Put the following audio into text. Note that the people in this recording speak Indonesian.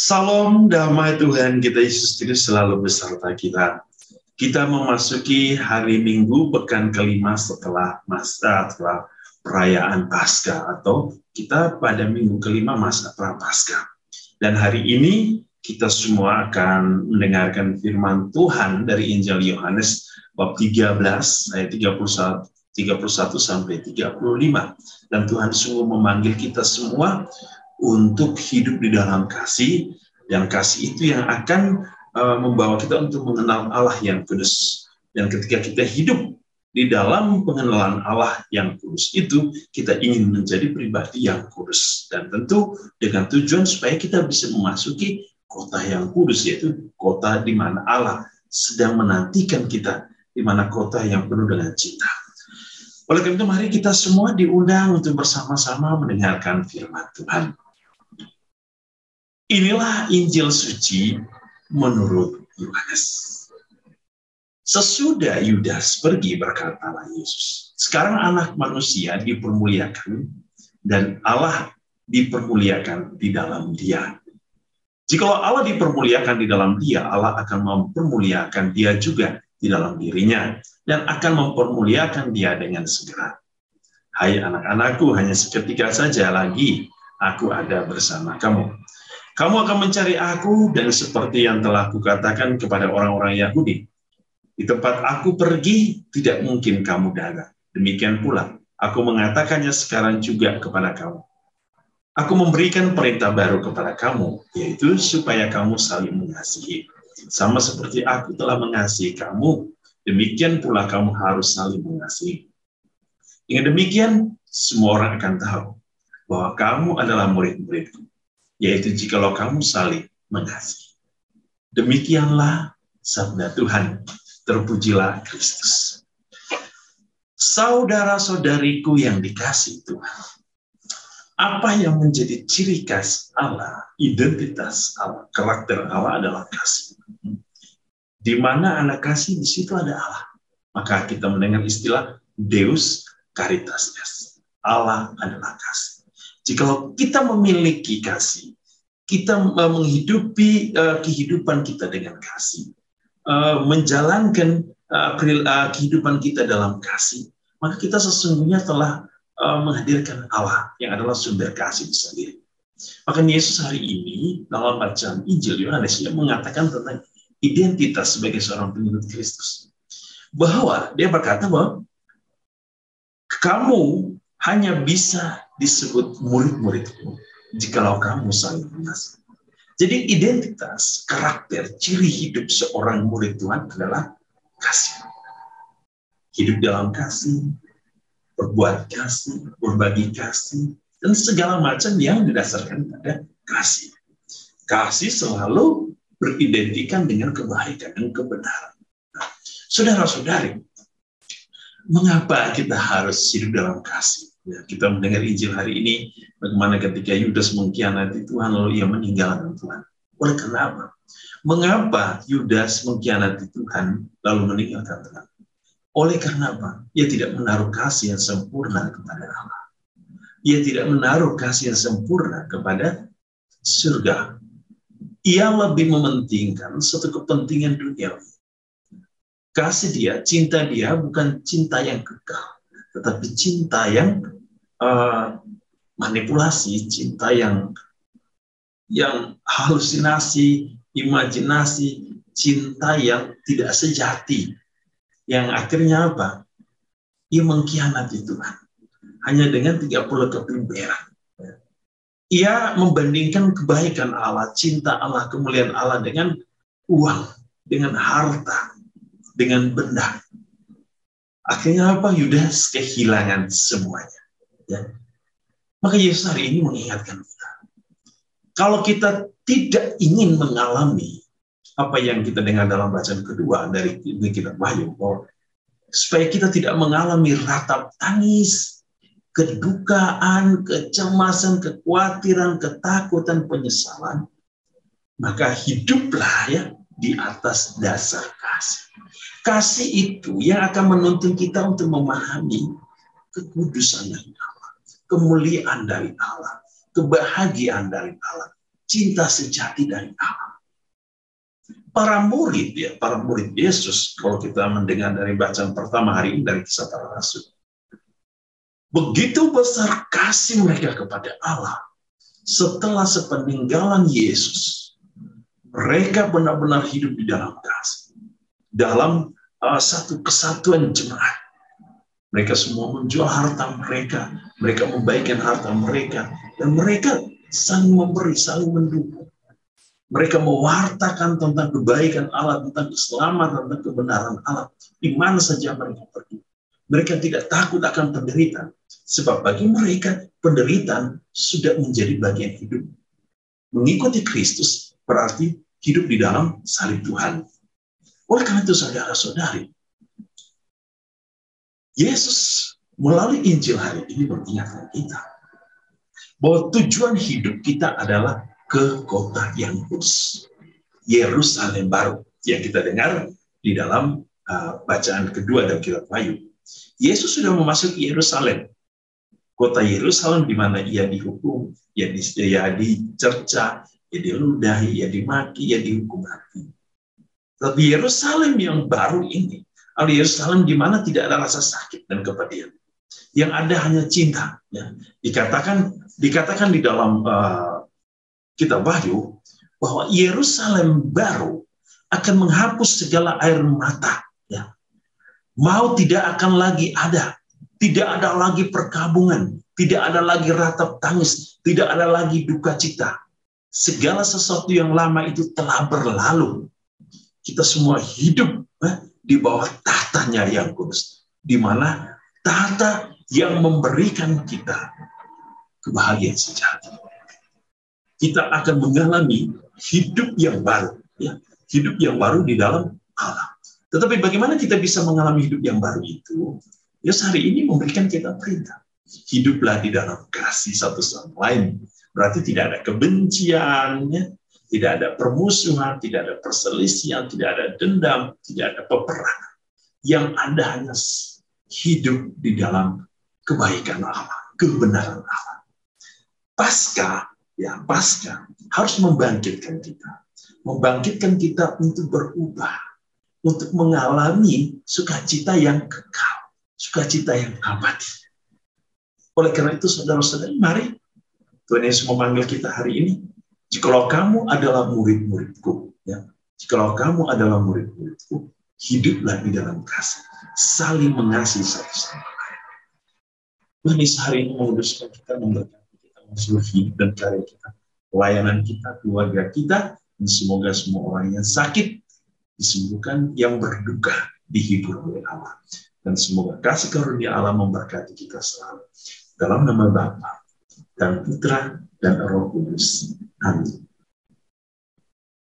Salam damai Tuhan kita Yesus Kristus selalu beserta kita. Kita memasuki hari Minggu pekan kelima setelah perayaan Paskah, atau kita pada minggu kelima masa Prapaskah. Dan hari ini kita semua akan mendengarkan firman Tuhan dari Injil Yohanes bab 13 ayat 31 sampai 35. Dan Tuhan sungguh memanggil kita semua untuk hidup di dalam kasih, dan kasih itu yang akan membawa kita untuk mengenal Allah yang kudus. Dan ketika kita hidup di dalam pengenalan Allah yang kudus itu, kita ingin menjadi pribadi yang kudus, dan tentu dengan tujuan supaya kita bisa memasuki kota yang kudus, yaitu kota di mana Allah sedang menantikan kita, di mana kota yang penuh dengan cinta. Oleh karena itu, mari kita semua diundang untuk bersama-sama mendengarkan firman Tuhan. Inilah Injil suci menurut Yohanes. Sesudah Yudas pergi, berkatalah Yesus, sekarang Anak Manusia dipermuliakan dan Allah dipermuliakan di dalam Dia. Jikalau Allah dipermuliakan di dalam Dia, Allah akan mempermuliakan Dia juga di dalam dirinya dan akan mempermuliakan Dia dengan segera. Hai anak-anakku, hanya seketika saja lagi aku ada bersama kamu. Kamu akan mencari aku, dan seperti yang telah kukatakan kepada orang-orang Yahudi, di tempat aku pergi tidak mungkin kamu datang. Demikian pula aku mengatakannya sekarang juga kepada kamu. Aku memberikan perintah baru kepada kamu, yaitu supaya kamu saling mengasihi. Sama seperti aku telah mengasihi kamu, demikian pula kamu harus saling mengasihi. Dengan demikian, semua orang akan tahu bahwa kamu adalah murid-muridku, yaitu jikalau kamu saling mengasihi. Demikianlah sabda Tuhan. Terpujilah Kristus. Saudara-saudariku yang dikasihi Tuhan, apa yang menjadi ciri khas Allah, identitas Allah, karakter Allah adalah kasih. Di mana ada kasih, di situ ada Allah. Maka kita mendengar istilah Deus Caritas. Allah adalah kasih. Jikalau kita memiliki kasih, kita menghidupi kehidupan kita dengan kasih, menjalankan kehidupan kita dalam kasih, maka kita sesungguhnya telah menghadirkan Allah yang adalah sumber kasih itu sendiri. Maka Yesus hari ini dalam bacaan Injil Yohanes yang mengatakan tentang identitas sebagai seorang pengikut Kristus, bahwa dia berkata bahwa kamu hanya bisa disebut murid-muridku jikalau kamu saling mengasihi. Jadi identitas, karakter, ciri hidup seorang murid Tuhan adalah kasih. Hidup dalam kasih, berbuat kasih, berbagi kasih, dan segala macam yang didasarkan pada kasih. Kasih selalu beridentikan dengan kebaikan dan kebenaran. Nah, saudara-saudari, mengapa kita harus hidup dalam kasih? Ya, kita mendengar Injil hari ini, bagaimana ketika Yudas mengkhianati Tuhan, lalu ia meninggalkan Tuhan. Oleh karena apa? Mengapa Yudas mengkhianati Tuhan, lalu meninggalkan Tuhan? Oleh karena apa? Ia tidak menaruh kasih yang sempurna kepada Allah. Ia tidak menaruh kasih yang sempurna kepada surga. Ia lebih mementingkan satu kepentingan duniawi. Kasih dia, cinta dia bukan cinta yang kekal, tetapi cinta yang manipulasi, cinta yang halusinasi, imajinasi, cinta yang tidak sejati, yang akhirnya apa? Ia mengkhianati Tuhan hanya dengan 30 keping perak. Ia membandingkan kebaikan Allah, cinta Allah, kemuliaan Allah dengan uang, dengan harta, dengan benda. Akhirnya apa? Yudas kehilangan semuanya. Ya. Maka Yesus hari ini mengingatkan kita, kalau kita tidak ingin mengalami apa yang kita dengar dalam bacaan kedua dari kitab Wahyu, supaya kita tidak mengalami ratap tangis, kedukaan, kecemasan, kekhawatiran, ketakutan, penyesalan, maka hiduplah ya di atas dasar kasih. Kasih itu yang akan menuntun kita untuk memahami kekudusan dari Allah, kemuliaan dari Allah, kebahagiaan dari Allah, cinta sejati dari Allah. Para murid Yesus, kalau kita mendengar dari bacaan pertama hari ini dari Kisah Para Rasul, begitu besar kasih mereka kepada Allah. Setelah sepeninggalan Yesus, mereka benar-benar hidup di dalam kasih, dalam satu kesatuan jemaat. Mereka semua menjual harta mereka, mereka membagikan harta mereka, dan mereka saling memberi, saling mendukung. Mereka mewartakan tentang kebaikan Allah, tentang keselamatan, tentang kebenaran Allah, di mana saja mereka pergi. Mereka tidak takut akan penderitaan, sebab bagi mereka penderitaan sudah menjadi bagian hidup. Mengikuti Kristus berarti hidup di dalam salib Tuhan. Oleh karena itu, saudara-saudari, Yesus melalui Injil hari ini mengingatkan kita bahwa tujuan hidup kita adalah ke kota yang kudus, Yerusalem baru, yang kita dengar di dalam bacaan kedua dari kitab Wahyu. Yesus sudah memasuki Yerusalem, kota Yerusalem di mana ia dihukum, ia dicerca, ia diludahi, ia dimaki, ia dihukum mati. Tapi Yerusalem yang baru ini, Yerusalem di mana tidak ada rasa sakit dan kepedihan, yang ada hanya cinta. Ya. Dikatakan di dalam kitab Wahyu bahwa Yerusalem baru akan menghapus segala air mata. Ya. Maut tidak akan lagi ada, tidak ada lagi perkabungan, tidak ada lagi ratap tangis, tidak ada lagi duka cita. Segala sesuatu yang lama itu telah berlalu. Kita semua hidup di bawah tahtanya yang kudus, di mana tahta yang memberikan kita kebahagiaan sejati. Kita akan mengalami hidup yang baru, ya, hidup yang baru di dalam Allah. Tetapi bagaimana kita bisa mengalami hidup yang baru itu? Yesus hari ini memberikan kita perintah. Hiduplah di dalam kasih satu sama lain. Berarti tidak ada kebencian, ya, tidak ada permusuhan, tidak ada perselisihan, tidak ada dendam, tidak ada peperangan. Yang ada hanya hidup di dalam kebaikan Allah, kebenaran Allah. Pasca harus membangkitkan kita untuk berubah, untuk mengalami sukacita yang kekal, sukacita yang abadi. Oleh karena itu, saudara-saudari, mari Tuhan Yesus memanggil kita hari ini. Jikalau kamu adalah murid-muridku, ya, jikalau kamu adalah murid-muridku, hiduplah di dalam kasih, saling mengasihi satu sama lain. Tuhan Yesus hari ini menguduskan kita, memberkati seluruh hidup dan karya kita, pelayanan kita, keluarga kita, dan semoga semua orang yang sakit disembuhkan, yang berduka dihibur oleh Allah, dan semoga kasih karunia Allah memberkati kita selalu. Dalam nama Bapa dan Putra dan Roh Kudus. Amin.